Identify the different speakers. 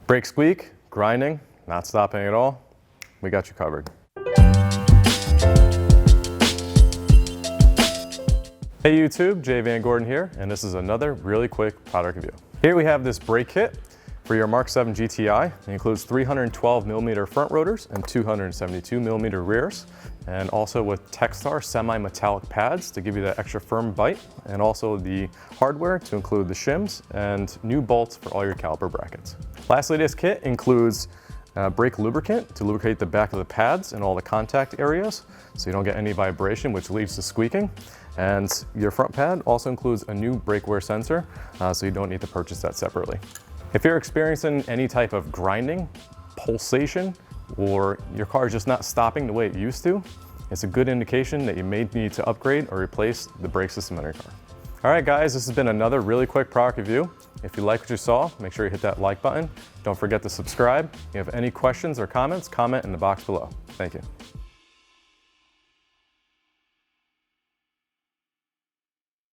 Speaker 1: Brake squeak, grinding, not stopping at all, we got you covered. Hey YouTube, Jay Van Gordon here, and this is another really quick product review. Here we have this brake kit for your Mark 7 GTI. It includes 312mm front rotors and 272mm rears, and also with Techstar semi-metallic pads to give you that extra firm bite, and also the hardware to include the shims and new bolts for all your caliper brackets. Lastly, this kit includes brake lubricant to lubricate the back of the pads and all the contact areas so you don't get any vibration, which leads to squeaking. And your front pad also includes a new brake wear sensor, so you don't need to purchase that separately. If you're experiencing any type of grinding, pulsation, or your car is just not stopping the way it used to, it's a good indication that you may need to upgrade or replace the brake system on your car. All right guys, this has been another really quick product review. If you like what you saw, make sure you hit that like button. Don't forget to subscribe. If you have any questions or comments, comment in the box below. Thank you.